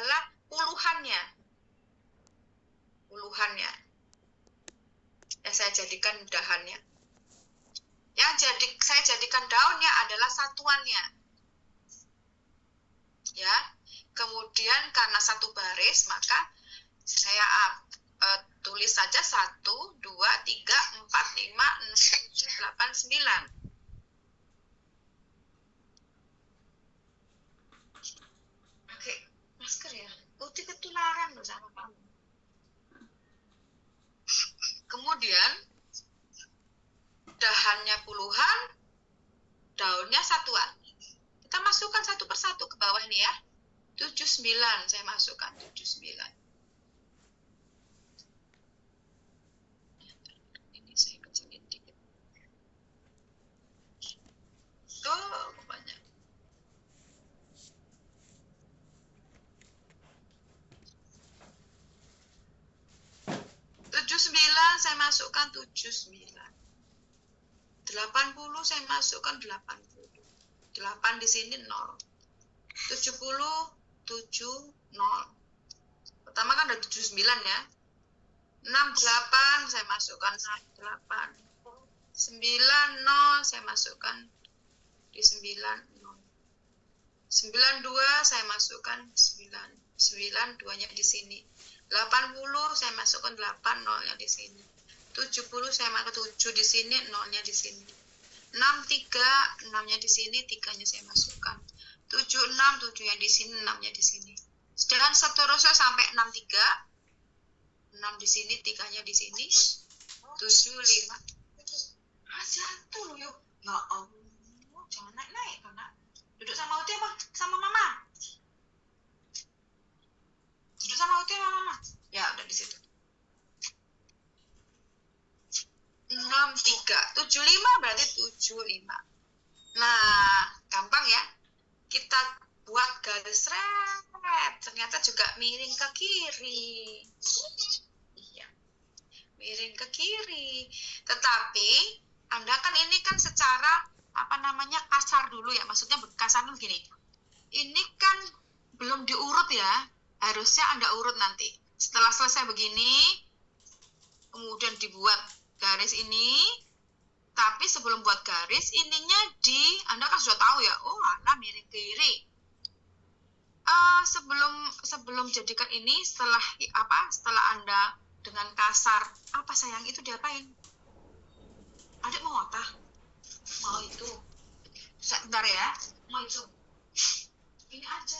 adalah puluhannya. Puluhannya. Ya, saya jadikan dahannya. Saya jadikan daunnya adalah satuannya. Ya. Kemudian karena satu baris, maka saya tulis saja 1, 2, 3, 4, 5, 6, 7, 8, 9. Pakai masker ya, putih ketularan loh sama kamu. Kemudian dahannya puluhan, daunnya satuan. Kita masukkan satu persatu ke bawah ini ya. 79 saya masukkan 79. Ini saya kecilin dikit. Tuh, banyak. 79 saya masukkan 79. 80 saya masukkan 80. 8 di sini 0. 70 7 0. Pertama kan ada 79 ya. 68 saya masukkan 8. 90 saya masukkan di 90. 92 saya masukkan 9. 9 duanya di sini. 80 saya masukkan 8, nolnya di sini. 70 saya masukkan 7 di sini, nolnya di sini. 63, 6-nya di sini, 3-nya saya masukkan. 76, 7-nya di sini, 6-nya di sini. Dan seterusnya sampai 63. 6 di sini, 3-nya di sini. 7, 5. Jatuh loh yuk. Ya Allah, jangan naik-naik karena duduk sama Uti apa? Sama Mama. Duduk sama Uti sama Mama. Ya, udah di situ. 63, 75 berarti 75. Nah, gampang ya. Kita buat garis red. Ternyata juga miring ke kiri. Iya. Miring ke kiri. Tetapi Anda kan ini kan secara kasar dulu ya. Maksudnya kasar begini. Ini kan belum diurut ya. Harusnya Anda urut nanti. Setelah selesai begini, kemudian dibuat garis ini, tapi sebelum buat garis, ininya Anda kan sudah tahu ya, oh Anda miring kiri. Sebelum jadikan ini, setelah Anda dengan kasar, apa sayang itu diapain? Adik mau apa? Mau itu. Sebentar ya, mau itu. Ini aja.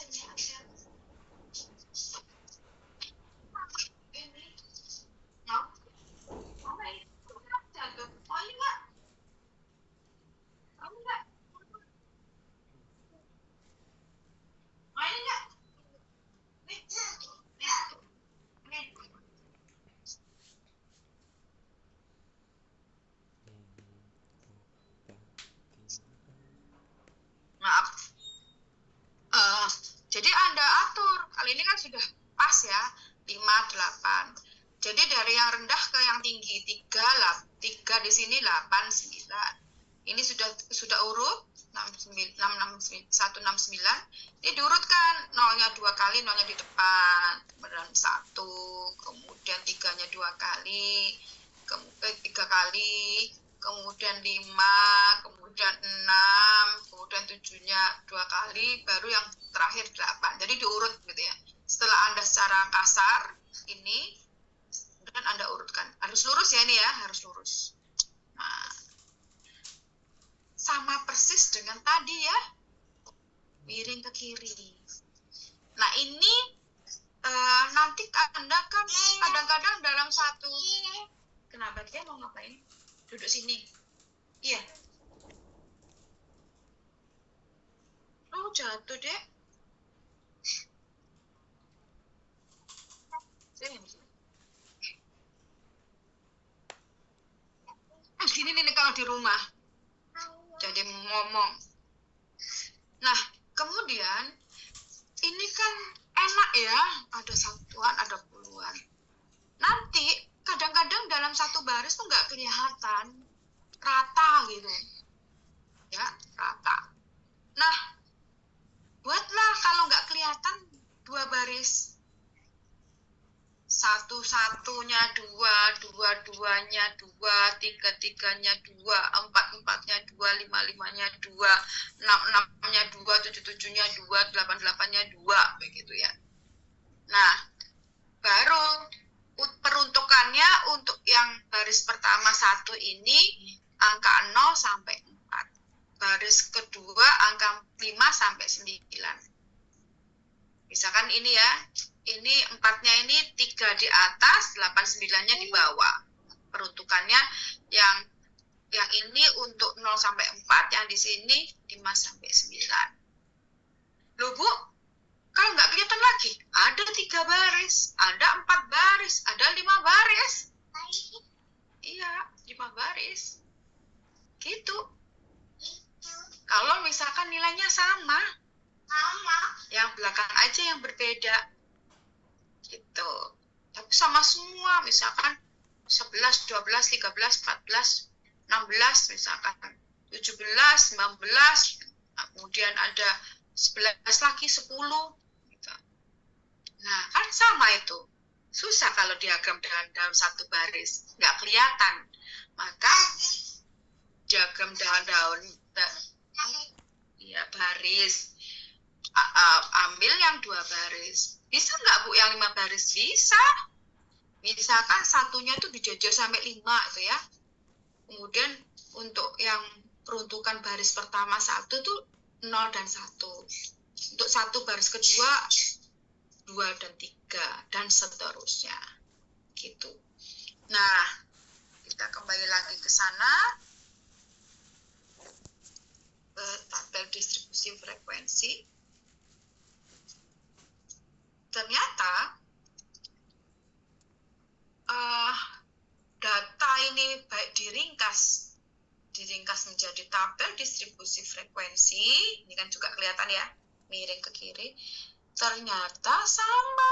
Jadi Anda atur, kali ini kan sudah pas ya, 5, 8. Jadi dari yang rendah ke yang tinggi, 3 di sini, 8, 9. Ini sudah urut, 169. Ini diurutkan, nolnya 2 kali, nolnya di depan, kemudian 1, kemudian 3-nya 2 kali, 3 kali, kemudian 5, kemudian 6, kemudian 7-nya 2 kali, baru yang terakhir 8. Jadi diurut gitu ya. Setelah Anda secara kasar ini, dan Anda urutkan. Harus lurus ya ini ya, harus lurus. Nah, sama persis dengan tadi ya. Miring ke kiri. Nah, ini nanti Anda kan kadang-kadang dalam satu. Kenapa dia mau ngapain? Duduk sini. Iya. Oh, jatuh deh. Gini nih kalau di rumah. Jadi ngomong. Nah, kemudian ini kan enak ya. Ada satuan, ada puluhan. Nanti kadang-kadang dalam satu baris tuh nggak kelihatan rata gitu. Ya, rata. Nah, buatlah kalau nggak kelihatan 2 baris. 1-1-nya 2, 2-2-nya 2, 3-3-nya 2, 4-4-nya 2, 5-5-nya 2, 6-6-nya 2, 7-7-nya 2, 8-8-nya 2, begitu ya. Nah, baru peruntukannya untuk yang baris pertama 1 ini angka 0 sampai 4. Baris kedua angka 5 sampai 9. Misalkan ini ya, ini 4-nya ini 3 di atas, 8-9-nya di bawah. Peruntukannya yang ini untuk 0 sampai 4, yang di sini 5 sampai 9. Loh Bu, kalau nggak kelihatan lagi, ada 3 baris, ada 4 baris, ada 5 baris. Iya, 5 baris. Gitu. Kalau misalkan nilainya sama, yang belakang aja yang berbeda. Gitu. Tapi sama semua, misalkan 11, 12, 13, 14, 16, misalkan 17, 19, kemudian ada 11 lagi, 10. Gitu. Nah, kan sama itu. Susah kalau diagram dalam satu baris, nggak kelihatan. Maka diagram daun ya baris, ambil yang 2 baris. Bisa nggak Bu yang 5 baris? Bisa. Misalkan satunya itu dijajah sampai 5 itu ya. Kemudian untuk yang peruntukan baris pertama 1 tuh 0 dan 1. Untuk 1 baris kedua 2 dan 3 dan seterusnya. Gitu. Nah, kita kembali lagi ke sana. Tabel distribusi frekuensi. Ternyata data ini baik diringkas menjadi tabel distribusi frekuensi, ini kan juga kelihatan ya, miring ke kiri, ternyata sama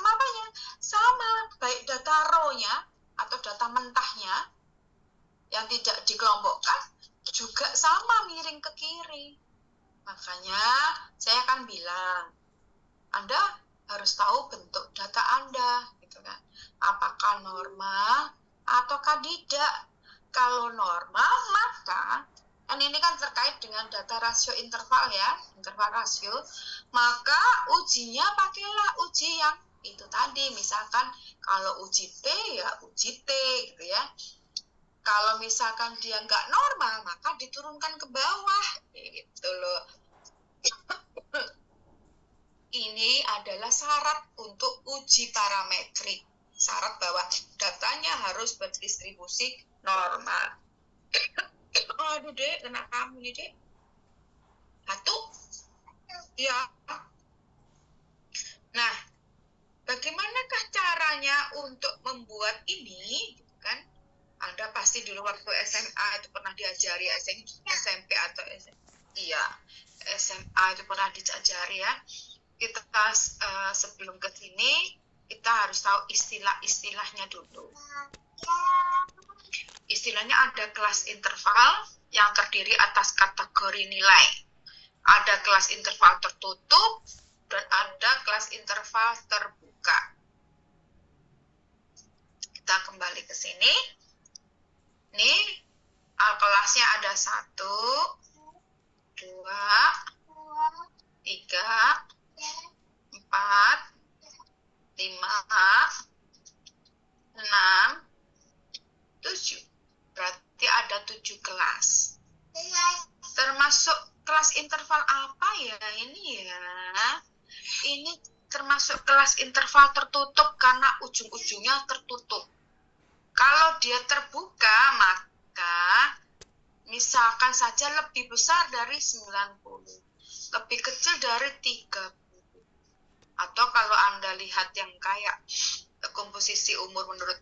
apanya? Sama, baik data row-nya atau data mentahnya yang tidak dikelompokkan juga sama miring ke kiri. Makanya saya akan bilang, Anda harus tahu bentuk data Anda, gitu kan. Apakah normal ataukah tidak? Kalau normal, maka kan ini kan terkait dengan data rasio interval ya, interval rasio, maka ujinya pakailah uji yang itu tadi. Misalkan kalau uji T ya uji T gitu ya. Kalau misalkan dia nggak normal, maka diturunkan ke bawah, gitu loh. Ini adalah syarat untuk uji parametrik. Syarat bahwa datanya harus berdistribusi normal. Aduh Dek, kena kamu nih Dek. Batuk? Ya. Nah, bagaimanakah caranya untuk membuat ini, kan? Anda pasti dulu waktu SMA itu pernah diajari, SMP atau iya, SMA itu pernah diajari ya. Kita sebelum ke sini kita harus tahu istilah-istilahnya dulu. Istilahnya ada kelas interval yang terdiri atas kategori nilai. Ada kelas interval tertutup dan ada kelas interval terbuka. Kita kembali ke sini. Ini kelasnya ada 1, 2, 3, 4, 5, 6, 7. Berarti ada 7 kelas. Termasuk kelas interval apa ya ini ya? Ini termasuk kelas interval tertutup karena ujung-ujungnya tertutup. Kalau dia terbuka, maka misalkan saja lebih besar dari 90, lebih kecil dari 30. Atau kalau Anda lihat yang kayak komposisi umur menurut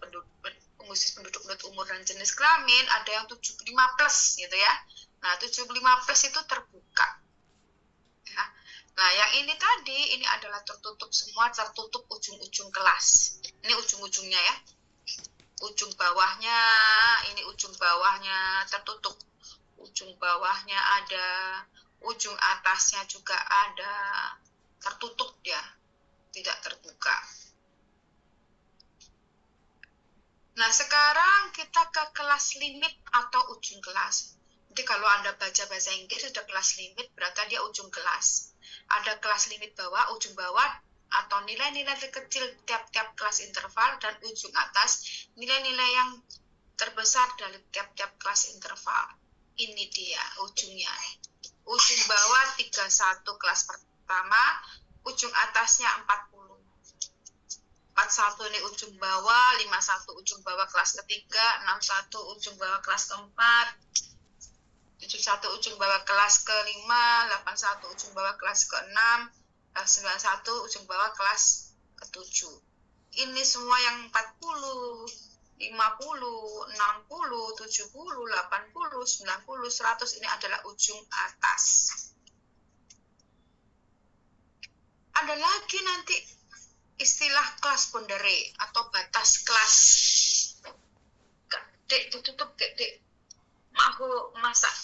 komposisi penduduk menurut umur dan jenis kelamin, ada yang 75 plus gitu ya. Nah, 75 plus itu terbuka. Ya. Nah, yang ini tadi, ini adalah tertutup semua, tertutup ujung-ujung kelas. Ini ujung-ujungnya ya. Ujung bawahnya, ini ujung bawahnya tertutup. Ujung bawahnya ada ujung atasnya juga ada tertutup dia, tidak terbuka. Nah, sekarang kita ke kelas limit atau ujung kelas. Jadi kalau Anda baca bahasa Inggris sudah kelas limit, berarti dia ujung kelas. Ada kelas limit bawah, ujung bawah, atau nilai-nilai terkecil tiap-tiap kelas interval, dan ujung atas nilai-nilai yang terbesar dari tiap-tiap kelas interval. Ini dia ujungnya. Ujung bawah 31 kelas pertama, ujung atasnya 40. 41 ini ujung bawah, 51 ujung bawah kelas ketiga, 61 ujung bawah kelas keempat, 71 ujung bawah kelas kelima, 81 ujung bawah kelas keenam, 91 ujung bawah kelas ketujuh. Ini semua yang 40, 50, 60, 70, 80, 90, 100 ini adalah ujung atas. Ada lagi nanti istilah kelas boundary atau batas kelas. Dek, ditutup, dek. Mau masak.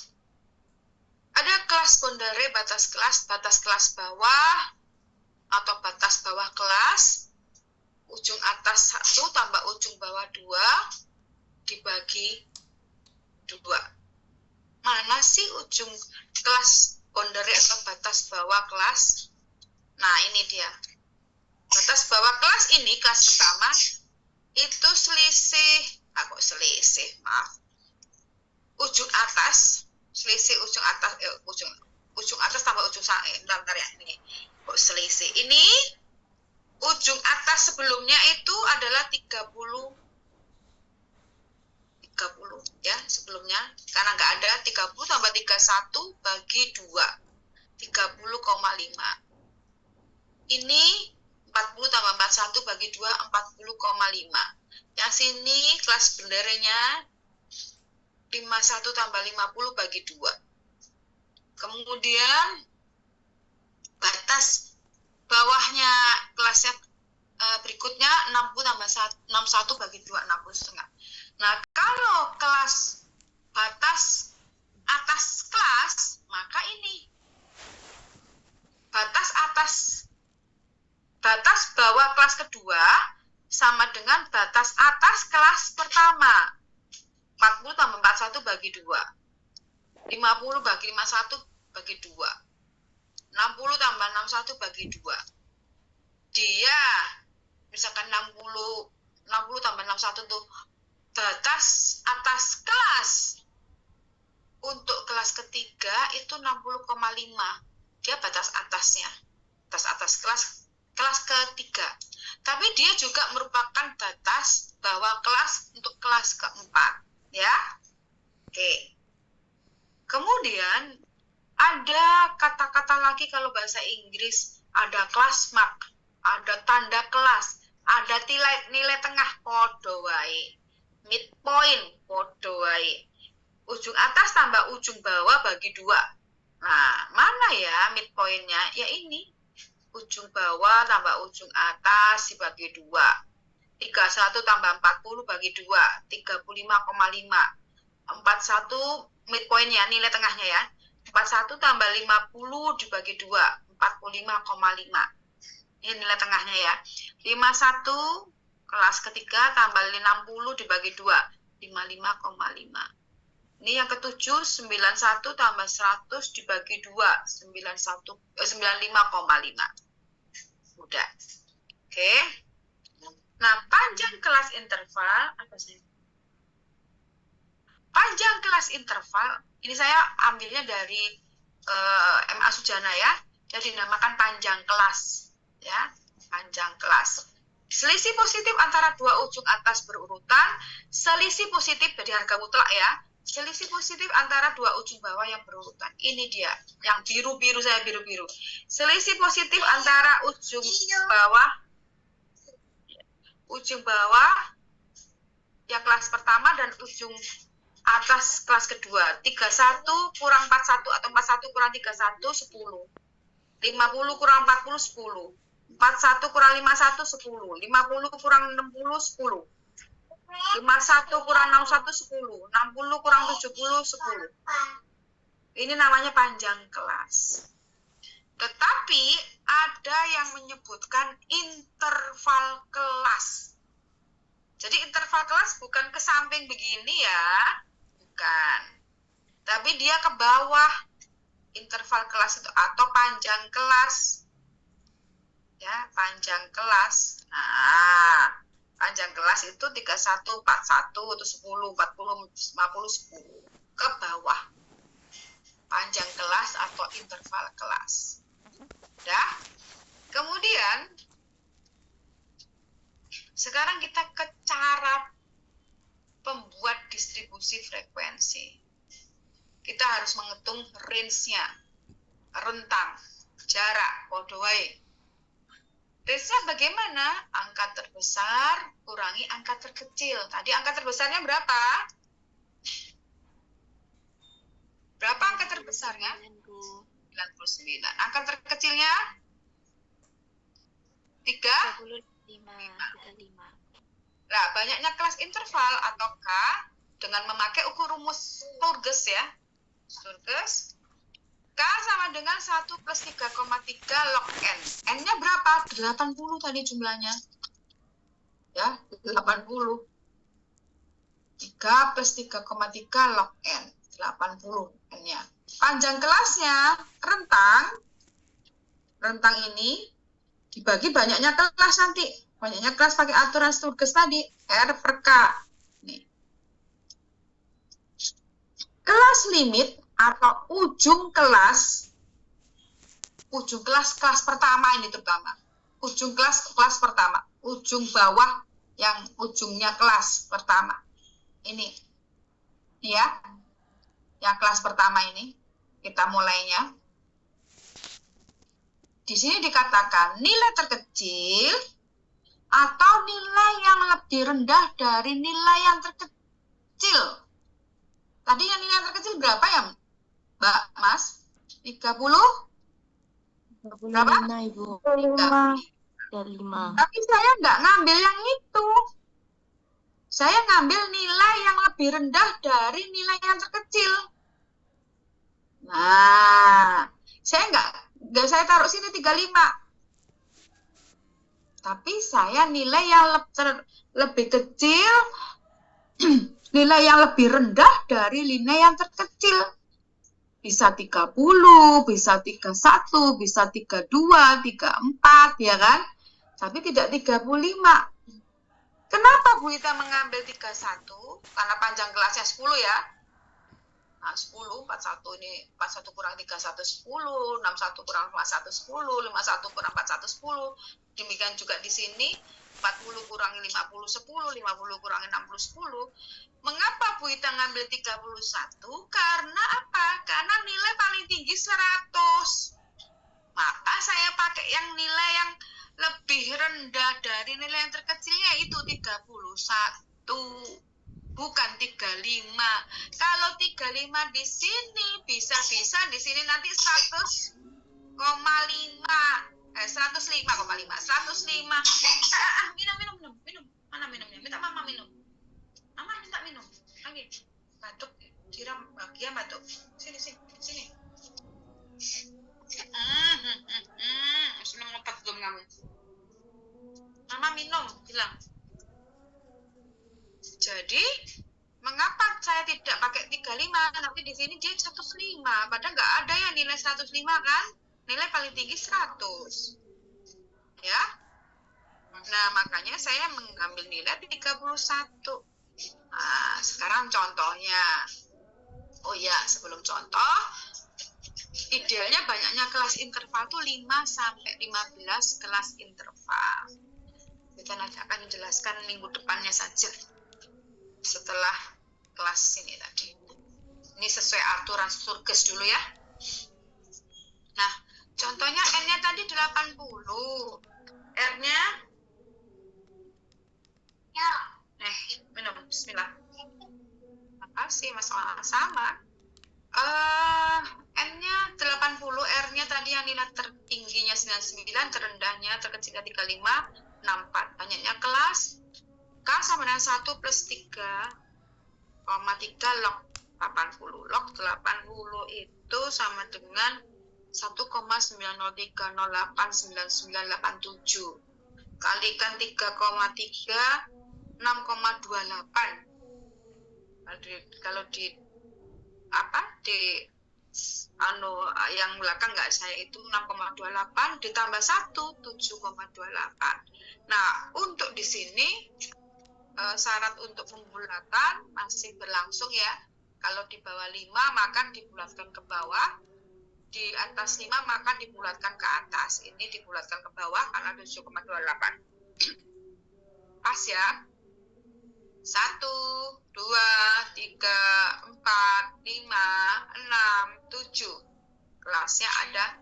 Ada kelas boundary, batas kelas bawah atau batas bawah kelas. Ujung atas 1 tambah ujung bawah 2 dibagi 2. Mana sih ujung kelas boundary atau batas bawah kelas? Nah, ini dia. Batas bawah kelas ini, kelas pertama, itu ujung atas, selisih ujung atas, ujung atas tambah ujung bentar ya, ini, kok selisih. Ini, ujung atas sebelumnya itu adalah 30 ya, sebelumnya, karena nggak ada 30 tambah 31 bagi 2, 30,5. Ini 40 tambah 41 bagi 2, 40,5. Yang sini kelas benderanya 51 tambah 50 bagi 2. Kemudian batas bawahnya kelasnya berikutnya 60 tambah 61 bagi 2, 60,5. Nah, kalau kelas batas atas kelas, maka ini batas bawah kelas kedua sama dengan batas atas kelas pertama. 40 tambah 41 bagi 2. 50 bagi 51 bagi 2. 60 tambah 61 bagi 2. Dia, misalkan 60 tambah 61 itu batas atas kelas. Untuk kelas ketiga itu 60,5. Dia batas atasnya. Batas atas kelas ketiga. Tapi dia juga merupakan batas bawah kelas untuk kelas keempat. Ya. Oke. Kemudian ada kata-kata lagi kalau bahasa Inggris, ada class mark, ada tanda kelas, ada nilai tengah podo wae, midpoint podo wae, ujung atas tambah ujung bawah bagi 2. Nah, mana ya midpointnya? Ya ini, ujung bawah tambah ujung atas dibagi 2. 31 tambah 40 bagi 2, 35,5. 41 midpointnya, nilai tengahnya ya. 41 tambah 50 dibagi 2, 45,5. Ini nilai tengahnya ya. 51 kelas ketiga tambah 60 dibagi 2, 55,5. Ini yang ketujuh, 91 tambah 100 dibagi 2, 95,5. Udah. Oke. Nah, panjang kelas interval, apa sih? Panjang kelas interval, ini saya ambilnya dari MA Sujana ya, jadi dinamakan panjang kelas. Ya, panjang kelas. Selisih positif antara dua ujung atas berurutan, selisih positif dari harga mutlak ya, selisih positif antara dua ujung bawah yang berurutan. Ini dia, yang biru-biru, saya biru-biru. Selisih positif antara ujung bawah yang kelas pertama dan ujung atas kelas kedua. 31 kurang 41 atau 41 kurang 31, 10. 50 kurang 40, 10. 41 kurang 51, 10. 50 kurang 60, 10. 51 kurang 61, 10. 60 kurang 70, 10. Ini namanya panjang kelas. Tetapi ada yang menyebutkan interval kelas. Jadi interval kelas bukan ke samping begini ya, bukan. Tapi dia ke bawah. Interval kelas itu atau panjang kelas. Ya, panjang kelas. Nah, panjang kelas itu 31, 41, itu 10, 40, 50, 10. Ke bawah. Panjang kelas atau interval kelas. Ya. Kemudian sekarang kita ke cara pembuat distribusi frekuensi. Kita harus menghitung range-nya, rentang, jarak, podo wae. Range-nya bagaimana? Angka terbesar kurangi angka terkecil. Tadi angka terbesarnya berapa? Berapa angka terbesarnya? 99. Angka terkecilnya? 35. Nah, banyaknya kelas interval atau K dengan memakai ukur rumus Sturges ya. Sturges. K sama dengan 1 plus 3,3 log N. N-nya berapa? 80 tadi jumlahnya. Ya, 80. 3 plus 3,3 log N. 80 N-nya. Panjang kelasnya, rentang ini dibagi banyaknya kelas nanti. Banyaknya kelas pakai aturan Sturges tadi. R per K. Nih. Kelas limit atau ujung kelas pertama ini terutama. Ujung kelas pertama. Ujung bawah yang ujungnya kelas pertama. Ini. Ya. Yang kelas pertama ini. Kita mulainya. Di sini dikatakan nilai terkecil atau nilai yang lebih rendah dari nilai yang terkecil. Tadi yang nilai yang terkecil berapa ya, Mbak Mas? 30? Berapa? 25, Ibu. 35. Tapi saya nggak ngambil yang itu. Saya ngambil nilai yang lebih rendah dari nilai yang terkecil. Nah, saya nggak saya taruh sini 35. Tapi saya nilai yang lebih kecil, nilai yang lebih rendah dari nilai yang terkecil. Bisa 30, bisa 31, bisa 32, 34, ya kan? Tapi tidak 35. Kenapa Bu Ita mengambil 31? Karena panjang kelasnya 10 ya. Nah, 10, 41 ini, 41 kurang 31, 10, 61 kurang 51, 10, 51 kurang 41, 10. Demikian juga di sini, 40 kurangi 50, 10, 50 kurangi 60, 10. Mengapa Bu Ita ngambil 31? Karena apa? Karena nilai paling tinggi 100. Maka saya pakai yang nilai yang lebih rendah dari nilai yang terkecilnya itu 31. Bukan 35. Kalau 35 di sini, bisa-bisa di sini nanti 100,5. 105,5. 105. Minum. Mana minumnya? Minta Mama minum. Mama minta minum. Lagi. Batuk. Siram bagian batuk. Sini. Senang ngopat belum kamu? Mama minum, bilang. Jadi, mengapa saya tidak pakai 35? Nanti di sini dia 105. Padahal nggak ada ya nilai 105 kan? Nilai paling tinggi 100. Ya. Nah, makanya saya mengambil nilai 31. Nah, sekarang contohnya. Oh ya, sebelum contoh, idealnya banyaknya kelas interval tuh 5 sampai 15 kelas interval. Kita nanti akan jelaskan minggu depannya saja. Setelah kelas ini tadi. Ini sesuai aturan Sturges dulu ya. Nah, contohnya N-nya tadi 80. R-nya? Ya. Minum. Bismillah. Makasih, masalah sama. N-nya 80, R-nya tadi yang nilai tertingginya 99, terendahnya, terkecilnya 35, 64. Banyaknya kelas. K sama dengan 1 plus 3,3 log 80. Log 80 itu itu sama dengan 1,903089987 kalikan 3,3 6,28. Kalau di yang belakang nggak saya itu 6,28 ditambah 1 7,28. Nah, untuk di sini syarat untuk pembulatan masih berlangsung ya. Kalau di bawah 5 maka dibulatkan ke bawah, di atas 5 maka dibulatkan ke atas. Ini dibulatkan ke bawah karena 7,28. Pas ya. 1, 2, 3, 4, 5, 6, 7. Kelasnya ada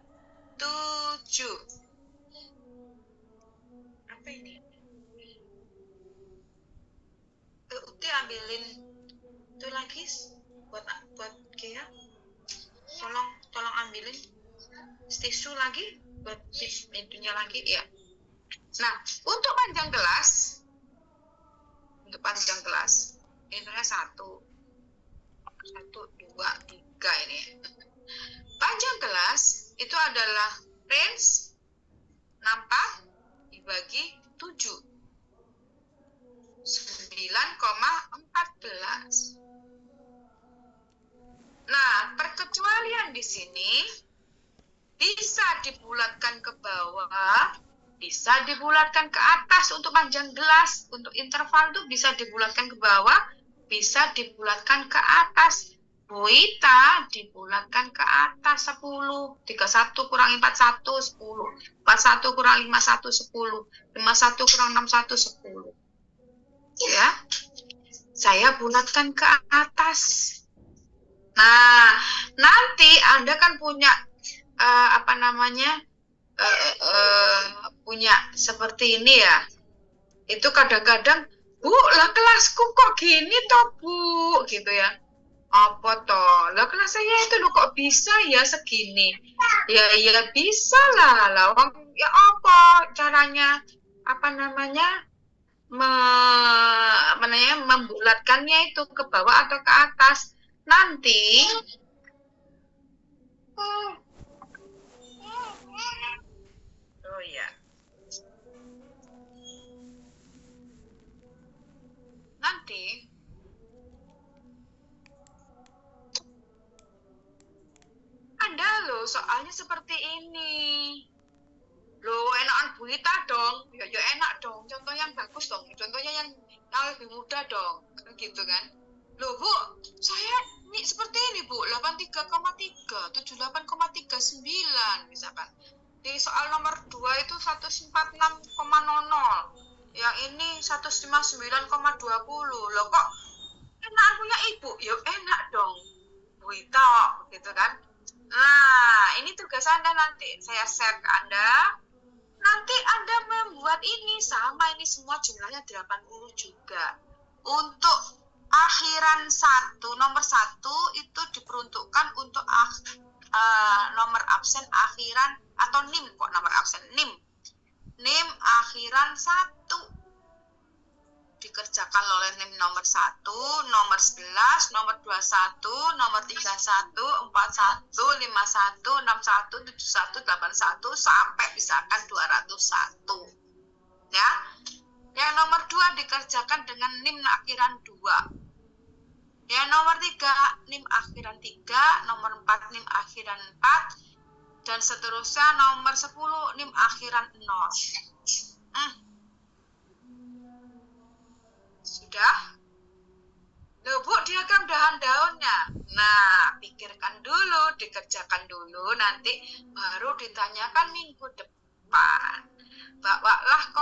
7. Apa ini? Uti ambilin itu lagi buat Kia. Tolong ambilin tisu lagi buat itunya lagi ya. Nah, untuk panjang kelas ini 1, 2, 3 ini. Panjang kelas itu adalah range nampak dibagi 7. 9,14. Nah, perkecualian di sini bisa dibulatkan ke bawah, bisa dibulatkan ke atas untuk panjang gelas. Untuk interval itu bisa dibulatkan ke bawah, bisa dibulatkan ke atas. Buita dibulatkan ke atas 10. 31 kurang 41, 10. 41 kurang 51, 10. 51 kurang 61, 10. Ya, saya bulatkan ke atas. Nah, nanti Anda kan punya punya seperti ini ya. Itu kadang-kadang, Bu, lah kelasku kok gini toh, Bu, gitu ya. Apa toh? Lah kelas saya itu loh kok bisa ya segini. Ya bisa lah. Ya apa caranya? Membulatkannya itu ke bawah atau ke atas. Nanti nanti Anda loh soalnya seperti ini. Loh, enakan Buita dong. Ya enak dong. Contoh yang bagus dong. Contohnya yang lebih mudah dong. Gitu kan. Loh, Bu, saya ini seperti ini, Bu. 83,3, 78,39 misalkan. Di soal nomor 2 itu 146,00. Yang ini 159,20. Loh, kok enak punya Ibu? Ya enak dong. Buita, gitu kan. Nah, ini tugas Anda nanti. Saya share ke Anda. Nanti Anda membuat ini sama, ini semua jumlahnya 80 juga. Untuk akhiran 1, nomor 1 itu diperuntukkan untuk nomor absen akhiran atau NIM kok nomor absen NIM akhiran 1 dikerjakan oleh NIM nomor 1, nomor 11, nomor 21, nomor 31, 41, 51, 61, 71, 81 sampai misalkan 201. Ya. Yang nomor 2 dikerjakan dengan NIM akhiran 2. Yang nomor 3 NIM akhiran 3, nomor 4 NIM akhiran 4 dan seterusnya. Nomor 10 NIM akhiran 0. Sudah? Loh, Bu, diagram daun-daunnya. Nah, pikirkan dulu, dikerjakan dulu, nanti baru ditanyakan minggu depan. Bawalah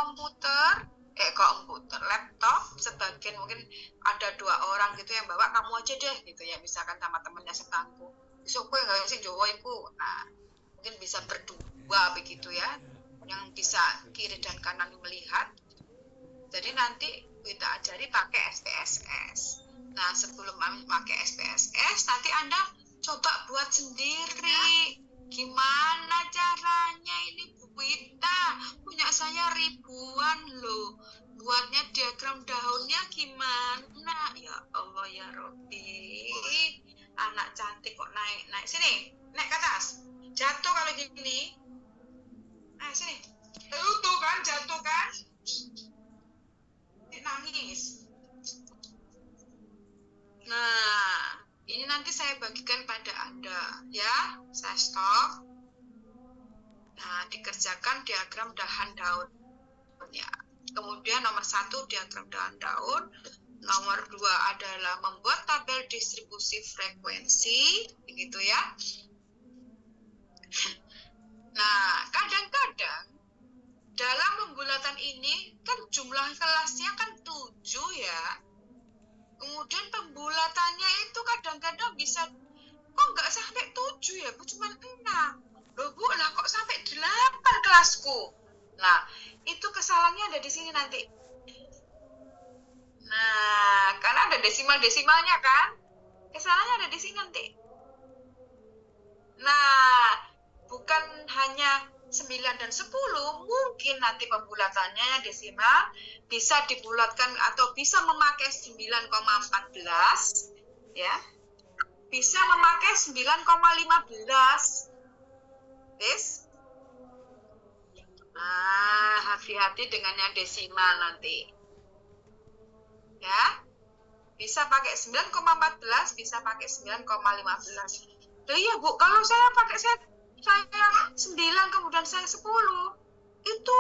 laptop, sebagian mungkin ada 2 orang gitu yang bawa, kamu aja deh gitu ya, misalkan sama temennya sebangku. Besok gue nggak sih Jawa ibu. Nah, mungkin bisa berdua begitu ya, yang bisa kiri dan kanan melihat. Jadi nanti kita ajari pakai SPSS. Nah, sebelum pakai SPSS, nanti Anda coba buat sendiri. Gimana caranya ini Bu Wita? Punya saya ribuan loh. Buatnya diagram daunnya gimana? Ya Allah ya Robbi. Anak cantik kok naik sini, naik ke atas. Jatuh kalau gini. Sini. Tuh kan jatuh kan? Nangis. Nah, ini nanti saya bagikan pada Anda ya. Saya stop. Nah, dikerjakan diagram dahan daun ya. Kemudian nomor 1 diagram dahan daun. Nomor 2 adalah membuat tabel distribusi frekuensi, begitu ya. Nah, kadang-kadang dalam pembulatan ini kan jumlah kelasnya kan 7 ya. Kemudian pembulatannya itu kadang-kadang bisa, kok nggak sampai 7 ya Bu, cuma 6. Loh Bu, lah kok sampai 8 kelasku? Nah, itu kesalahannya ada di sini nanti. Nah, karena ada desimal-desimalnya kan? Kesalahannya ada di sini nanti. Nah, bukan hanya 9 dan 10, mungkin nanti pembulatannya desimal bisa dibulatkan atau bisa memakai 9,14 ya. Bisa memakai 9,15. Yes? Nah, hati-hati dengan yang desimal nanti. Ya. Bisa pakai 9,14, bisa pakai 9,15. Loh iya Bu, kalau saya pakai saya 9 kemudian saya 10, itu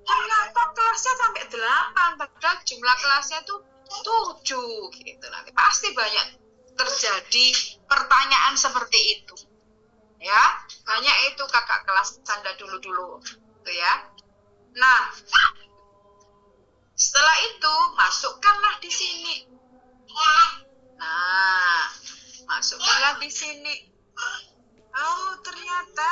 ternyata kelasnya sampai 8, padahal jumlah kelasnya itu 7 gitu. Nanti pasti banyak terjadi pertanyaan seperti itu. Ya, banyak itu kakak kelas Anda dulu-dulu gitu ya. Nah, setelah itu masukkanlah di sini. Nah, masukkanlah di sini. Oh, ternyata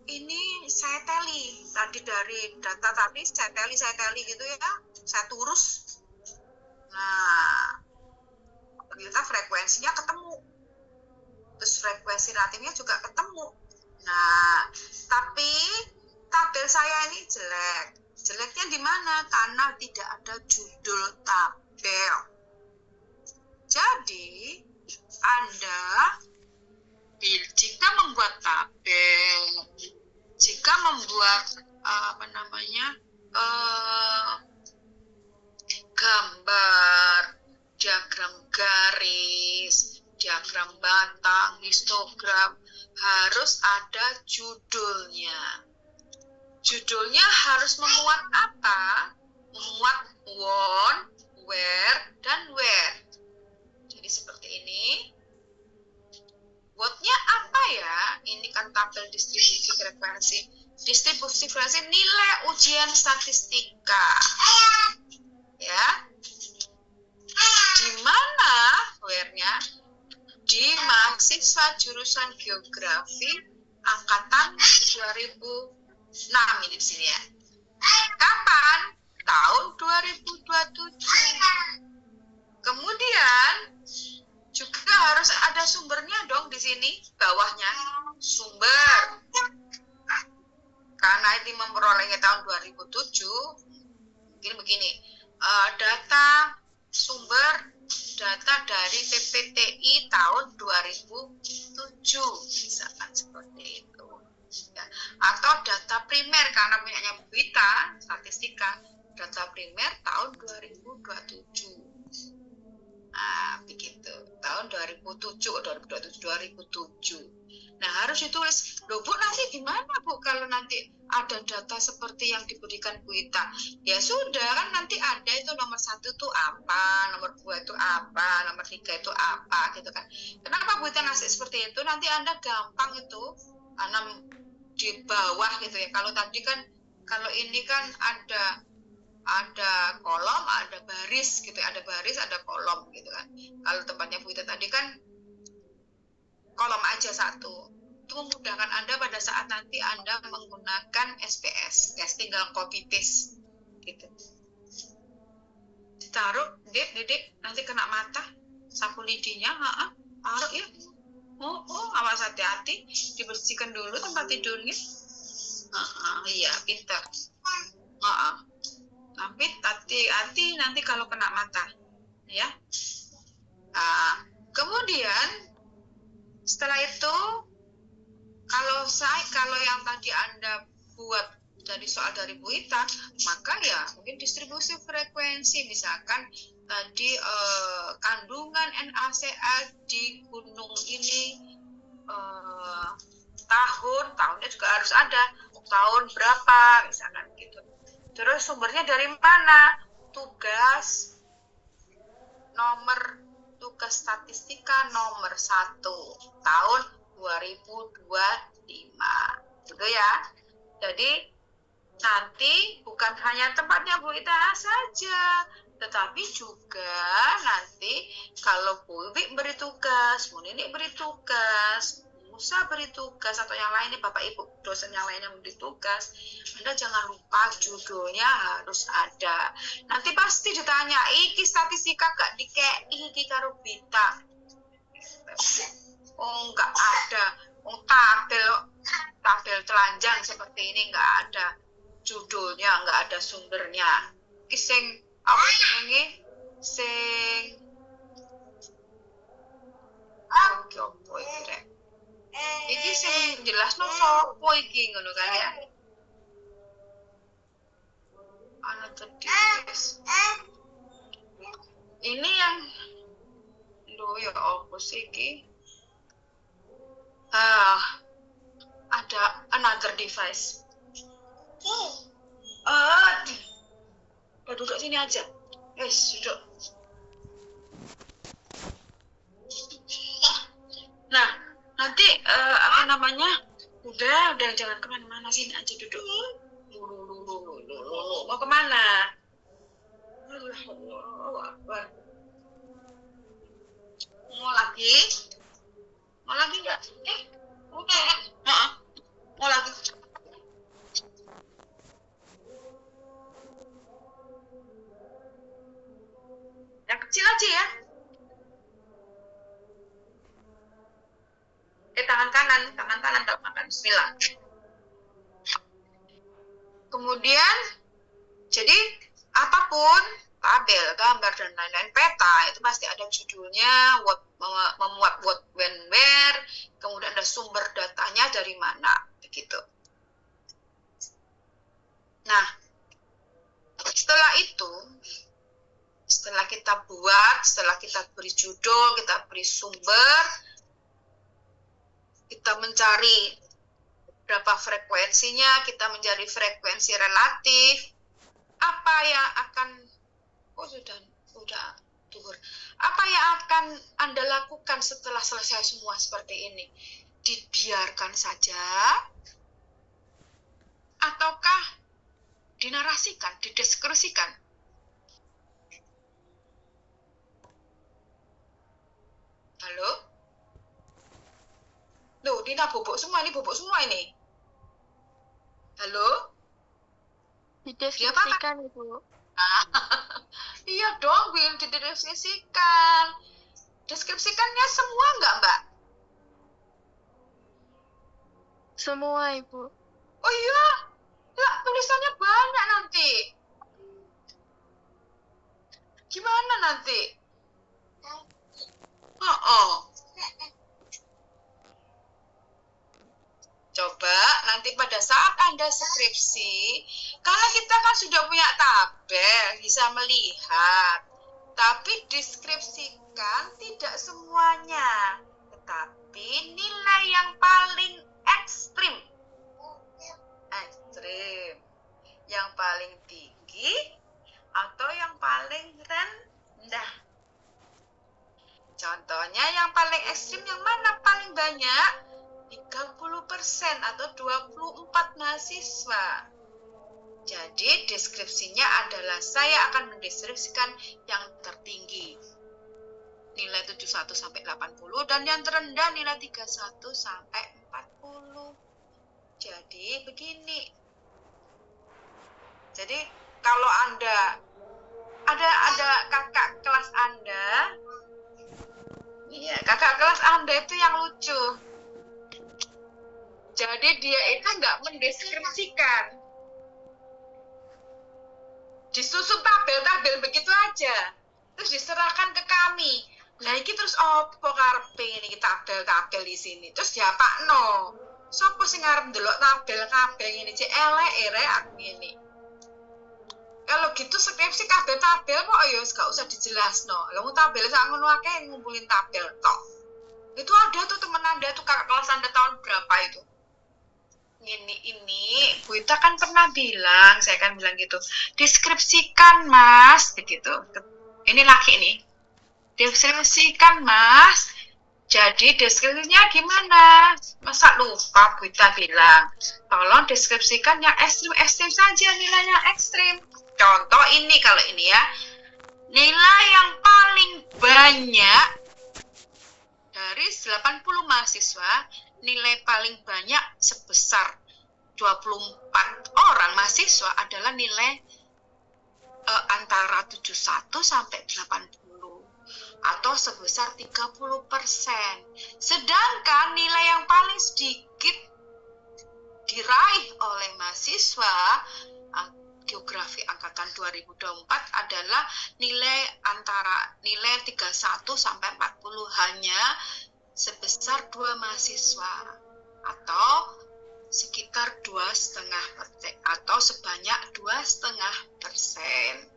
ini saya tally tadi dari data tadi saya tally gitu ya, saya turus. Nah, ternyata frekuensinya ketemu, terus frekuensi relatifnya juga ketemu. Nah, tapi tabel saya ini jelek. Jeleknya di mana? Karena tidak ada judul tabel. Jadi, Anda jika membuat tabel, jika membuat gambar, diagram garis, diagram batang, histogram, harus ada judulnya. Judulnya harus memuat apa? Memuat when, where, dan where. Jadi seperti ini. What-nya apa ya? Ini kan tabel distribusi frekuensi. Distribusi frekuensi nilai ujian statistika. Ya. Di mana where-nya? Di mahasiswa jurusan geografi angkatan 2006 ini di sini ya. Kapan? Tahun 2027. Kemudian juga harus ada sumbernya dong di sini bawahnya, sumber. Karena ini memperolehnya tahun 2007, mungkin begini, data sumber data dari PPTI tahun 2007, misalkan seperti itu. Ya. Atau data primer karena punyanya Bu Wita, statistika, data primer tahun 2027. Nah, begitu. Tahun 2007. Nah, harus ditulis. Loh, Bu, nanti gimana, Bu, kalau nanti ada data seperti yang diberikan Bu Wita? Ya sudah, kan nanti ada itu nomor 1 itu apa, nomor 2 itu apa, nomor 3 itu apa, gitu kan. Kenapa Bu Wita ngasih seperti itu? Nanti Anda gampang itu, karena di bawah gitu ya. Kalau tadi kan, kalau ini kan ada kolom, ada baris gitu, ada baris, ada kolom gitu kan. Kalau tempatnya Bu Wita tadi kan kolom aja satu. Itu memudahkan Anda pada saat nanti Anda menggunakan SPS. Ya, tinggal copy paste gitu. Ditaruh, Dek, nanti kena mata, sapu lidinya, taruh ya. Oh, awas hati-hati, dibersihkan dulu tempat tidurnya. Iya, pintar. Tapi hati-hati nanti kalau kena mata, ya. Nah, kemudian setelah itu kalau yang tadi Anda buat dari soal dari Bu Ita, maka ya mungkin distribusi frekuensi, misalkan tadi kandungan NaCl di gunung ini tahunnya juga harus ada, tahun berapa misalkan gitu. Terus sumbernya dari mana? Tugas statistika nomor 1 tahun 2025 gitu ya. Jadi nanti bukan hanya tempatnya Bu Ita saja, tetapi juga nanti kalau Bu Iwi beri tugas, Bu Nini beri tugas, Musa beri tugas, atau yang lainnya Bapak Ibu dosen yang lainnya beri tugas, Anda jangan lupa judulnya harus ada. Nanti pasti ditanya, iki statistika gak dikei iki karo Bita. Oh nggak ada, oh tabel telanjang seperti ini nggak ada judulnya, nggak ada sumbernya. Sing apa jenenge sing opo iki rek. Iki sing jelasno sopo iki ngono kan ya. Ana tertulis. Ini yang ya opo sih iki? Ada another device. Duduk sini aja. Duduk. Nah, nanti apa namanya? Udah jangan kemana-mana, sini aja duduk. Mau kemana? Mau lagi? Mau lagi nggak? Mau lagi? Yang kecil aja ya. Tangan kanan kalau makan. Bismillah. Kemudian, jadi apapun tabel, gambar dan lain-lain, peta itu pasti ada judulnya, memuat what, when, where, kemudian ada sumber datanya dari mana, begitu. Nah, setelah itu, setelah kita buat, setelah kita beri judul, kita beri sumber, kita mencari berapa frekuensinya, kita mencari frekuensi relatif, apa yang akan sudah duhur. Apa yang akan Anda lakukan setelah selesai semua seperti ini? Dibiarkan saja ataukah dinarasikan, dideskripsikan? Halo? Loh, Dina bobok semua ini. Halo? Dideskripsikan, Ibu. Iya dong, Will, dideskripsikan. Deskripsikannya semua nggak, Mbak? Semua, Ibu. Oh iya? Lah, tulisannya banyak nanti. Gimana nanti? Coba nanti pada saat Anda skripsi, karena kita kan sudah punya tabel, bisa melihat. Tapi deskripsikan tidak semuanya, tetapi nilai yang paling ekstrim, yang paling tinggi, atau yang paling rendah. Contohnya yang paling ekstrim yang mana paling banyak? 30% atau 24 mahasiswa. Jadi deskripsinya adalah saya akan mendeskripsikan yang tertinggi, nilai 71 sampai 80, dan yang terendah nilai 31 sampai 40. Jadi begini. Jadi kalau Anda ada kakak kelas Anda, iya, kakak kelas Anda itu yang lucu. Jadi dia itu nggak mendeskripsikan. disusun tabel-tabel begitu aja. Terus diserahkan ke kami. Lah iki terus opo karepe niki tabel-tabel di sini. Terus diapakno? Sopo sing arep ndelok tabel kabeh ngene cek elek ere aku ngene. Kalau gitu skripsi tabel-tabel kok ya gak usah dijelasno. Lah tabel sak ngono akeh ngumpulin tabel tok. Itu ada tuh temen Anda tuh kakak kelas Anda tahun berapa itu? Ini Bu Ita kan pernah bilang, saya kan bilang gitu, deskripsikan Mas, begitu. Ini laki nih, deskripsikan Mas. Jadi deskripsinya gimana? Masa lupa Bu Ita bilang, tolong deskripsikan yang ekstrim-ekstrim saja, nilai yang ekstrim. Contoh ini kalau ini ya, nilai yang paling banyak dari 80 mahasiswa, nilai paling banyak sebesar 24 orang mahasiswa adalah nilai antara 71 sampai 80 atau sebesar 30%. Sedangkan nilai yang paling sedikit diraih oleh mahasiswa geografi angkatan 2024 adalah nilai antara nilai 31 sampai 40 hanya sebesar 2 mahasiswa atau sekitar 2,5% atau sebanyak 2,5%.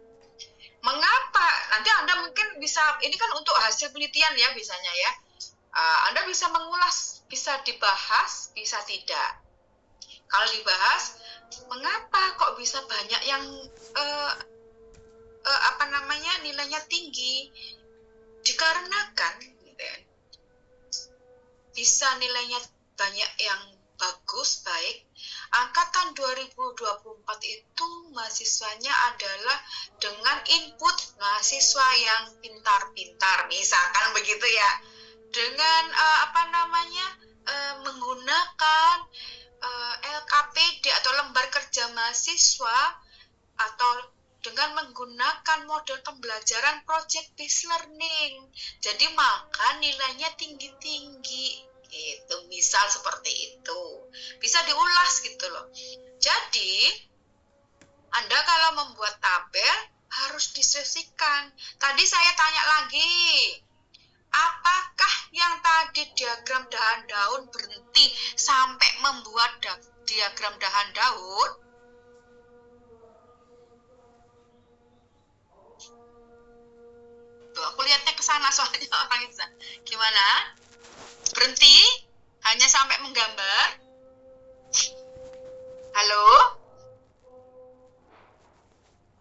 Mengapa? Nanti Anda mungkin bisa, ini kan untuk hasil penelitian ya biasanya ya. Anda bisa mengulas, bisa dibahas, bisa tidak. Kalau dibahas, mengapa kok bisa banyak yang nilainya tinggi? Dikarenakan gitu ya, bisa nilainya banyak yang bagus, baik. Angkatan 2024 itu mahasiswanya adalah dengan input mahasiswa yang pintar-pintar, misalkan begitu ya. Dengan menggunakan LKPD atau lembar kerja mahasiswa atau dengan menggunakan model pembelajaran project based learning. Jadi maka nilainya tinggi-tinggi. Itu misal seperti itu. Bisa diulas gitu loh. Jadi Anda kalau membuat tabel harus disesikan. Tadi saya tanya lagi, apakah yang tadi diagram dahan daun berhenti sampai membuat diagram dahan daun? Tuh, aku lihatnya ke sana soalnya orang itu. Gimana? Berhenti? Hanya sampai menggambar? Halo?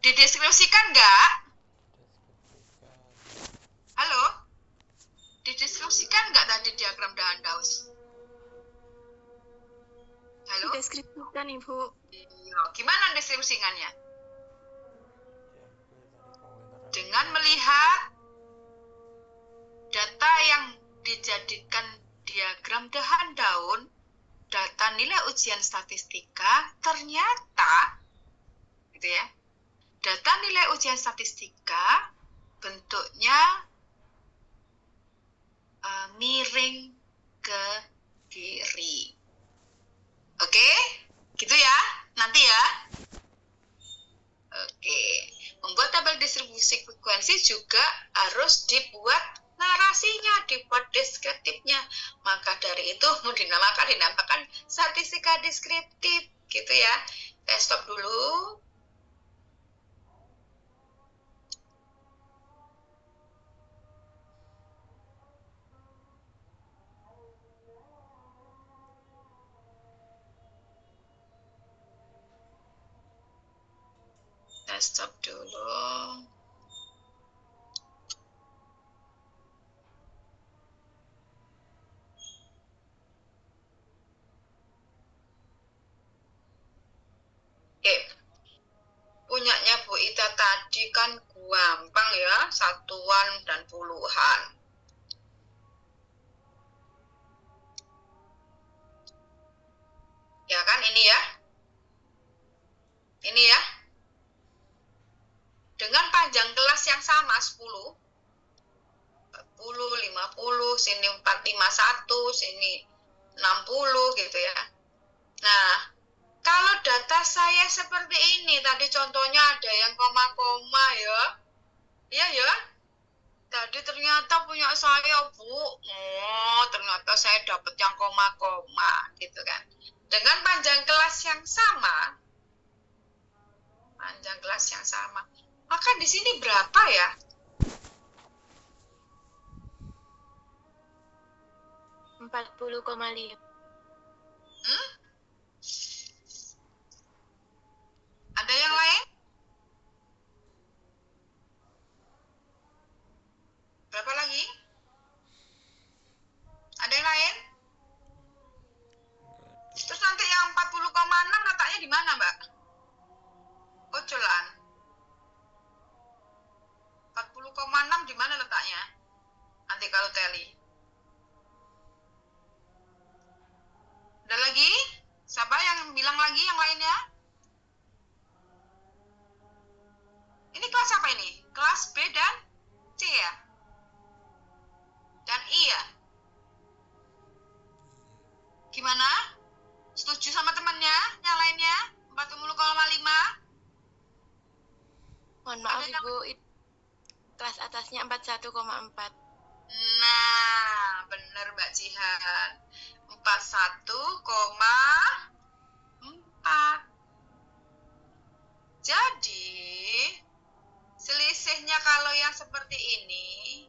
Dideskripsikan nggak? Halo? Dideskripsikan nggak tadi diagram dahan daun? Halo? Deskripsikan Ibu. Gimana deskripsikannya? Dengan melihat data yang dijadikan diagram dahan daun, data nilai ujian statistika, ternyata gitu ya, data nilai ujian statistika bentuknya miring ke kiri. Oke? Gitu ya, nanti ya. Oke, membuat tabel distribusi frekuensi juga harus dibuat narasinya, dibuat deskriptifnya. Maka dari itu dinamakan statistika deskriptif, gitu ya. Saya stop dulu. Saya stop dulu. Oke, punyanya Bu Ita tadi kan gampang ya, satuan dan puluhan. Ya kan, ini ya. Ini ya. Dengan panjang kelas yang sama 10, 50, sini 451, sini 60 gitu ya. Nah, Kalau data saya seperti ini, tadi contohnya ada yang koma-koma ya. Iya ya. Tadi ternyata punya saya, Bu. Oh, ternyata saya dapat yang koma-koma, gitu kan. Dengan panjang kelas yang sama, maka di sini berapa ya? 40,5. Ada yang lain? Berapa lagi? Ada yang lain? Terus nanti yang 40,6 letaknya di mana, Mbak? Kocolan. 40,6 di mana letaknya? Nanti kalau tally. Ada lagi? Siapa yang bilang lagi yang lainnya? Ini kelas apa ini? Kelas B dan C ya? Dan I ya? Gimana? Setuju sama temannya? Yang lainnya? 40,5? Mohon maaf Ibu, kelas atasnya 41,4. Nah, bener Mbak Jihan. 41,4. Jadi, selisihnya kalau yang seperti ini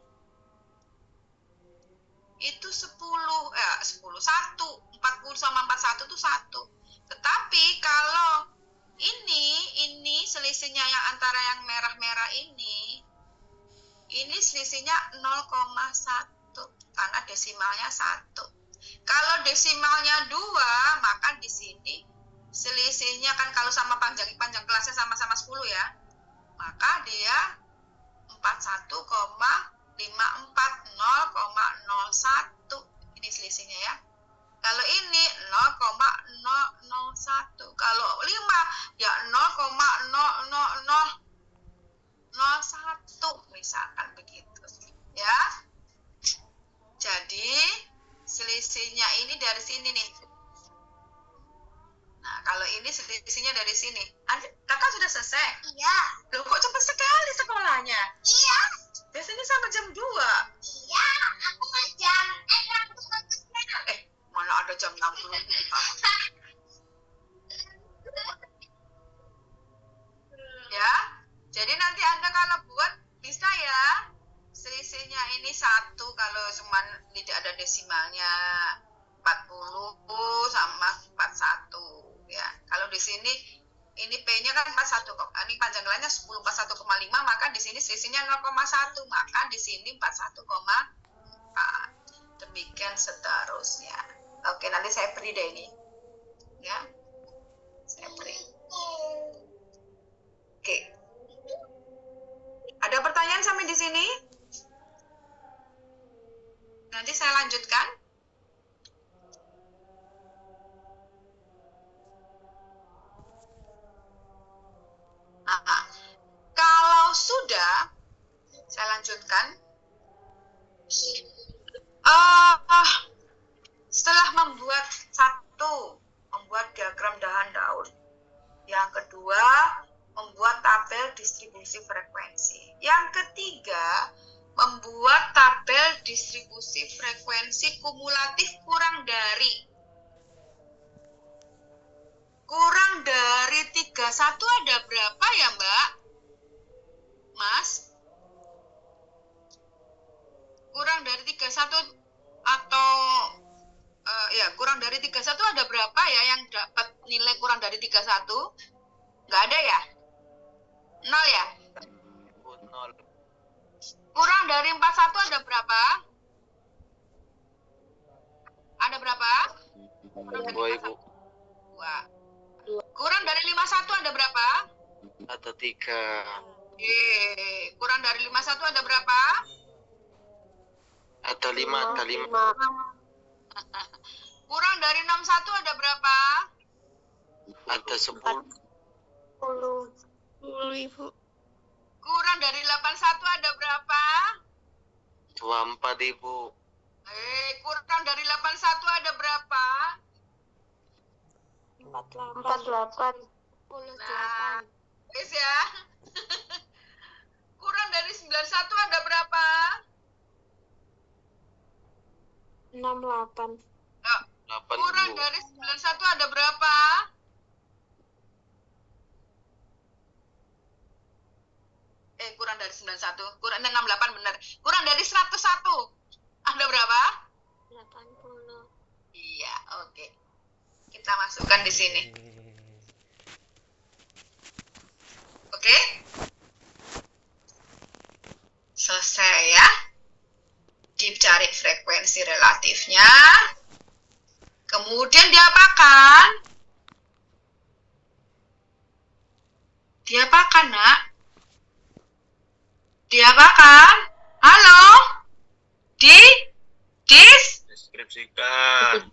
itu 1, 40 sama 41 itu 1. Tetapi kalau ini selisihnya yang antara yang merah-merah ini selisihnya 0,1 karena desimalnya 1. Kalau desimalnya 2, maka di sini selisihnya kan kalau sama panjang kelasnya sama-sama 10 ya. Maka dia 41,54 ini selisihnya ya. Kalau ini 0,001. Kalau 5 ya 0,00001 misalkan begitu ya. Jadi selisihnya ini dari sini nih. Nah, kalau ini selisihnya dari sini. Kakak sudah selesai? Iya. Loh, kok cepat sekali sekolahnya? Iya. Biasanya sampai jam 2. Iya, aku mau jam 6. Mana ada jam 60. Ya. Jadi nanti Anda kalau buat bisa ya. Selisihnya ini 1 kalau cuma tidak ada desimalnya. 40 sama 41 ya. Kalau di sini ini P-nya kan 41 kok. Ini panjang kelasnya 10 41,5 maka di sini selisihnya 0,1 maka di sini 41,4. Demikian seterusnya. Oke, nanti saya beri deh ini. Ya. Saya beri. Oke. Ada pertanyaan sampai di sini? Nanti saya lanjutkan. Nah, kalau sudah, saya lanjutkan. Setelah membuat membuat diagram dahan daun. Yang kedua, membuat tabel distribusi frekuensi. Yang ketiga, membuat tabel distribusi frekuensi kumulatif kurang dari 31 ada berapa ya, Mbak? Mas? Kurang dari 31 atau kurang dari 31 ada berapa ya yang dapat nilai kurang dari 31? Nggak ada ya? 0 ya? 0. Kurang dari 41 ada berapa? Ada berapa? Kurang dari 2, Ibu. 2. Kurang dari 51 ada berapa? Ada 3. Kurang dari 51 ada berapa? Ada 5, ada 5. Kurang dari 61 ada berapa? Ada 10. 10 Ibu. Kurang dari 81 ada berapa? 24, Ibu. Kurang dari 81 ada berapa? 54. 48. Nah, wis ya. Kurang dari 91 ada berapa? 68. Kurang dari 91 ada berapa? Kurang dari 91. Kurang 68 benar. Kurang dari 101. Ada berapa? 80. Iya, oke. Kita masukkan di sini. Oke? Selesai ya. Dicari frekuensi relatifnya. Kemudian diapakan? Diapakan, Nak? Diapakan? Halo? Deskripsikan.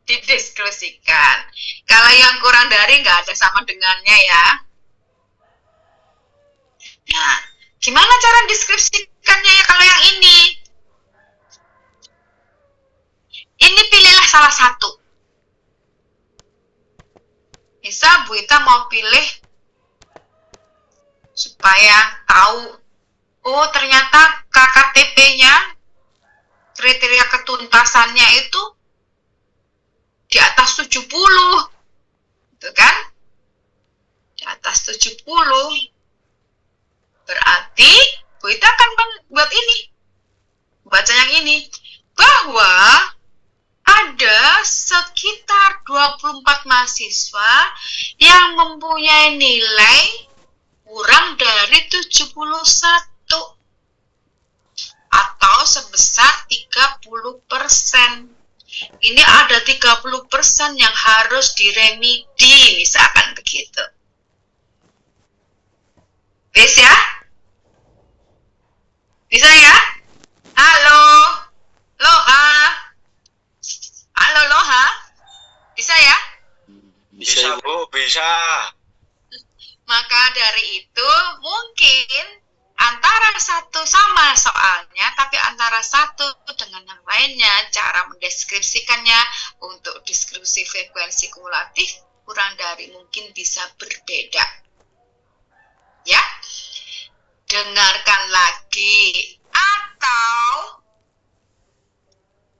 Didiskusikan. Kalau yang kurang dari nggak ada sama dengannya ya. Nah, gimana cara deskripsikannya ya kalau yang ini? Ini pilihlah salah satu. Bisa Bu Ita mau pilih supaya tahu, oh ternyata KKTP-nya, kriteria ketuntasannya itu di atas 70. Itu kan? Di atas 70. Berarti Bu Ita akan buat ini. Baca yang ini. Bahwa ada sekitar 24 mahasiswa yang mempunyai nilai kurang dari 71 atau sebesar 30%. Ini ada 30% yang harus diremedi, misalkan begitu. Bisa ya? Bisa ya? Halo? Loha? Halo Loha? Bisa ya? Bisa, Bu, bisa. Maka dari itu mungkin antara satu sama soalnya, tapi antara satu dengan yang lainnya, cara mendeskripsikannya untuk deskripsi frekuensi kumulatif kurang dari mungkin bisa berbeda. Ya, dengarkan lagi. Atau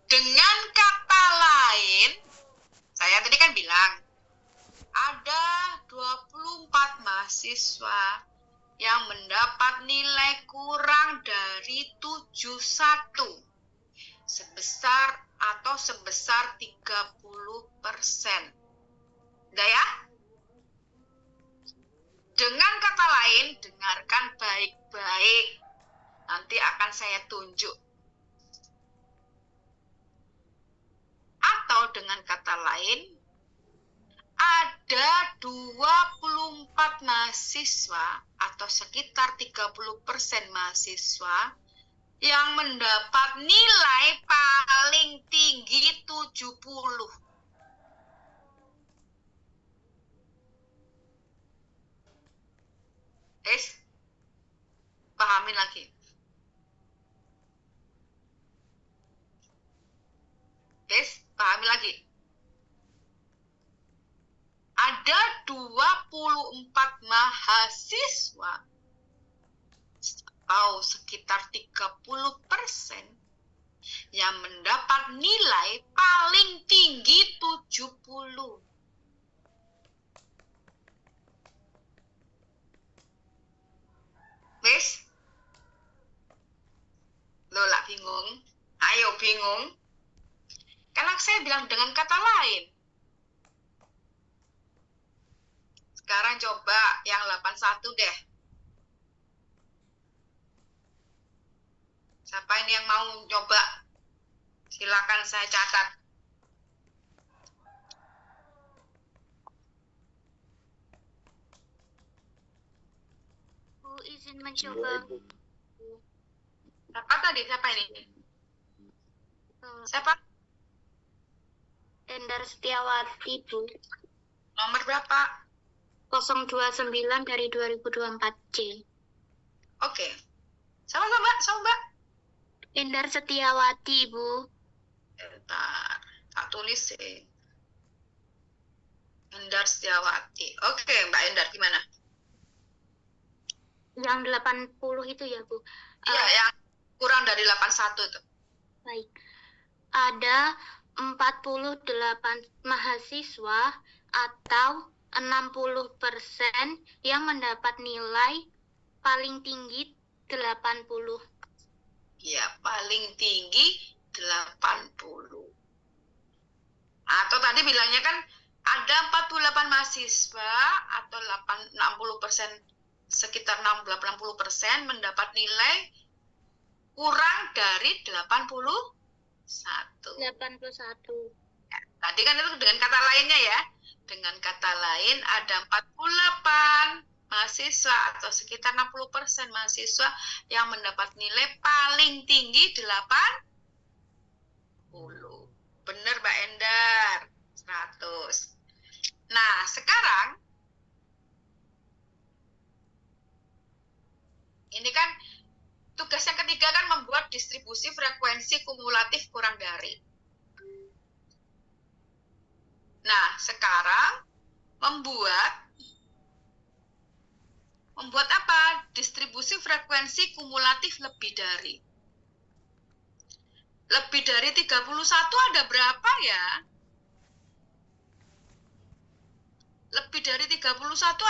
dengan kata lain, saya tadi kan bilang, ada 24 mahasiswa yang mendapat nilai kurang dari 71 sebesar 30%. Udah ya? Dengan kata lain, dengarkan baik-baik. Nanti akan saya tunjuk. Atau dengan kata lain, ada 24 mahasiswa atau sekitar 30% mahasiswa yang mendapat nilai paling tinggi 70. Pahamin lagi. Pahami lagi. Ada 24 mahasiswa atau sekitar 30% yang mendapat nilai paling tinggi 70. Wes? Lola bingung? Ayo bingung? Karena saya bilang dengan kata lain. Sekarang coba yang 81 deh. Siapa ini yang mau coba? Silakan saya catat. Bu izin mencoba. Siapa tadi? Siapa ini? Siapa? Endar Setiawati, Bu. Nomor berapa? 029 dari 2024C. Oke. Sama Mbak. Endar Setiawati, Bu. Bentar. Tak tulis sih. Endar Setiawati. Oke, Mbak Endar gimana? Yang 80 itu ya, Bu. Iya, yang kurang dari 81 itu. Baik. Ada 48 mahasiswa atau 60% yang mendapat nilai paling tinggi 80. Ya, paling tinggi 80. Atau tadi bilangnya kan ada 48 mahasiswa atau 60%, sekitar 60-80% mendapat nilai kurang dari 81. 81. Tadi kan itu dengan kata lainnya ya. Dengan kata lain ada 48 mahasiswa atau sekitar 60% mahasiswa yang mendapat nilai paling tinggi 80. Bener Mbak Endar, 100. Nah, sekarang ini kan tugas yang ketiga kan membuat distribusi frekuensi kumulatif kurang dari. Nah, sekarang membuat apa? Distribusi frekuensi kumulatif lebih dari. Lebih dari 31 ada berapa ya? Lebih dari 31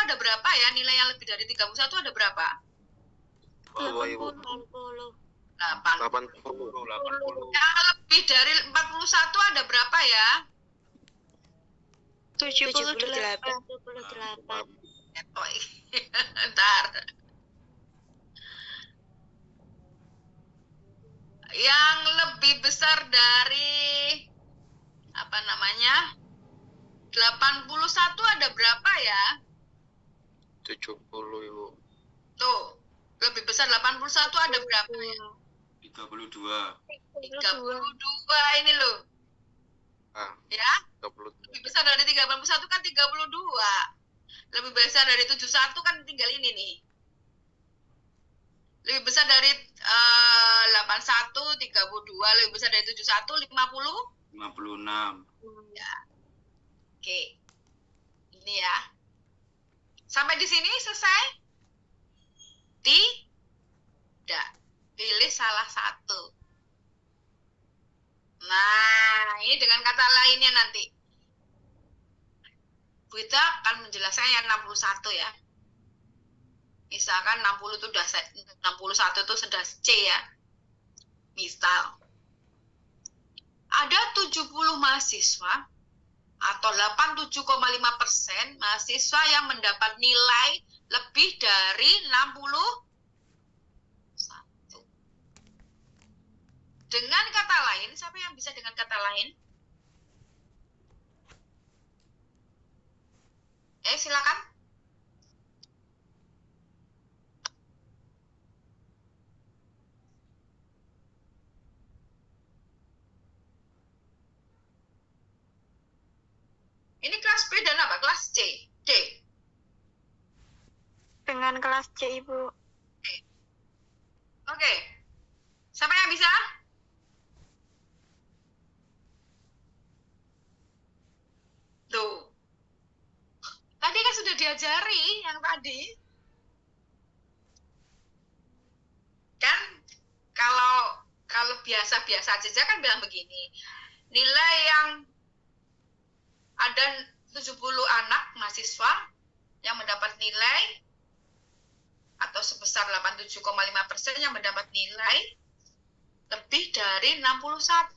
ada berapa ya? Nilai yang lebih dari 31 ada berapa? 80. 80. 80. Yang lebih dari 41 ada berapa ya? 78. 78. Ntar. Yang lebih besar dari apa namanya? 81 ada berapa ya? 70, Ibu. Tuh, lebih besar 81 ada berapa ya? 32. 32 ini loh. Ya? 32. Lebih besar dari 31 kan 32. Lebih besar dari 71 kan tinggal ini nih. Lebih besar dari 81, 32. Lebih besar dari 71, 50. 56. Ya. Oke. Ini ya. Sampai di sini selesai? Tidak. Pilih salah satu. Nah, ini dengan kata lainnya nanti. Bu Ita akan menjelaskan yang 61 ya. Misalkan 61 itu sudah C ya. Misal. Ada 70 mahasiswa atau 87,5% mahasiswa yang mendapat nilai lebih dari 61. Dengan kata lain, siapa yang bisa dengan kata lain? Silakan. Ini kelas B dan apa? Kelas C? D? Dengan kelas C, Ibu. Oke. Siapa yang bisa? Tuh. Tadi kan sudah diajari yang tadi. Kan kalau biasa-biasa saja kan bilang begini. Nilai yang ada 70 anak mahasiswa yang mendapat nilai atau sebesar 87,5% yang mendapat nilai lebih dari 61.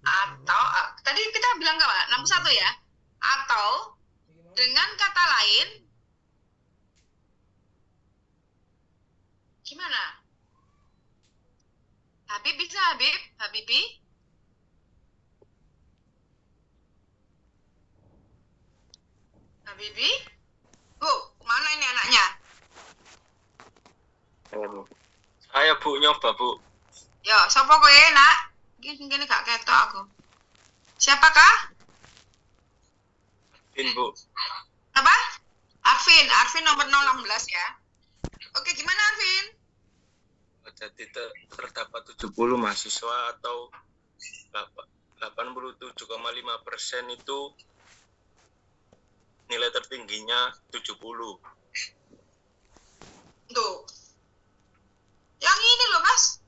Atau tadi kita bilang apa? 61 ya? Atau dengan kata lain gimana? Habib bisa Habibi? Habibi? Bu, kemana ini anaknya? Saya Bu nyoba Bu. Yo, sapa kowe nak? Gini gak ketok aku. Siapakah? Arvin Bu. Apa? Arvin nomor 016 ya. Oke, gimana Arvin? Jadi terdapat 70 mahasiswa atau 8 87,5% itu nilai tertingginya 70. Tuh. Yang ini loh, Mas.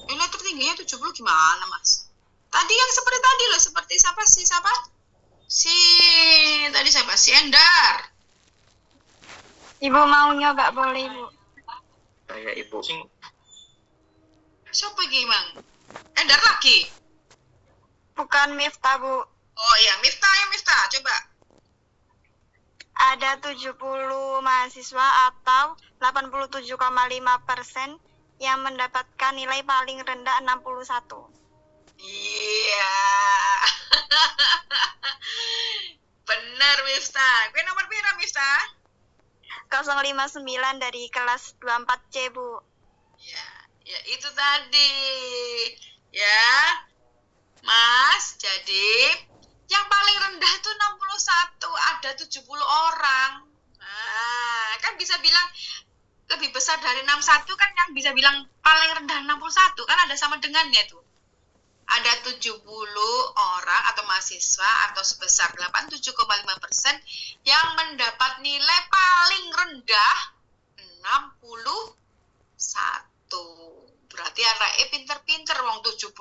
Nilai tertingginya 70 gimana, Mas? Tadi yang seperti tadi loh, seperti siapa? Tadi siapa? Si Endar. Ibu mau nyoba boleh, Ibu? Kayak ibu. Siapa gimana? Endar lagi? Bukan Miftah, Bu. Oh iya, Miftah. Coba. Ada 70 mahasiswa atau 87,5% yang mendapatkan nilai paling rendah 61. Iya. Bener, Miftah. Gue nomor pira, Miftah? 059 dari kelas 24C, Bu. Ya itu tadi. Ya, Mas. Jadi, yang paling rendah itu 61. Ada 70 orang. Nah, kan bisa bilang lebih besar dari 61 kan yang bisa bilang paling rendah 61. Kan ada sama dengannya tuh. Ada 70 orang atau mahasiswa atau sebesar 87,5% yang mendapat nilai paling rendah 61. Berarti anak pinter-pinter, wong 70%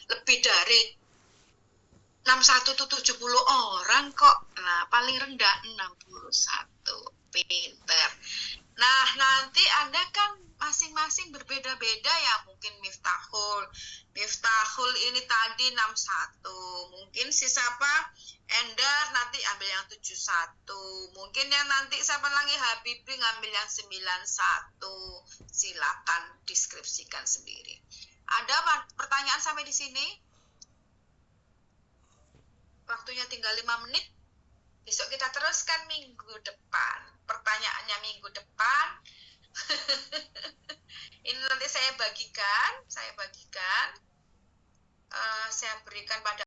lebih dari 61 itu 70 orang kok. Nah, paling rendah 61. Pinter. Nah, nanti Anda kan masing-masing berbeda-beda ya. Mungkin Miftahul ini tadi 61. Mungkin si siapa? Endar nanti ambil yang 71. Mungkin yang nanti siapa lagi? Habibie ngambil yang 91. Silakan deskripsikan sendiri. Ada pertanyaan sampai di sini? Waktunya tinggal 5 menit. Besok kita teruskan minggu depan. Pertanyaannya minggu depan. Ini nanti saya bagikan. Saya berikan pada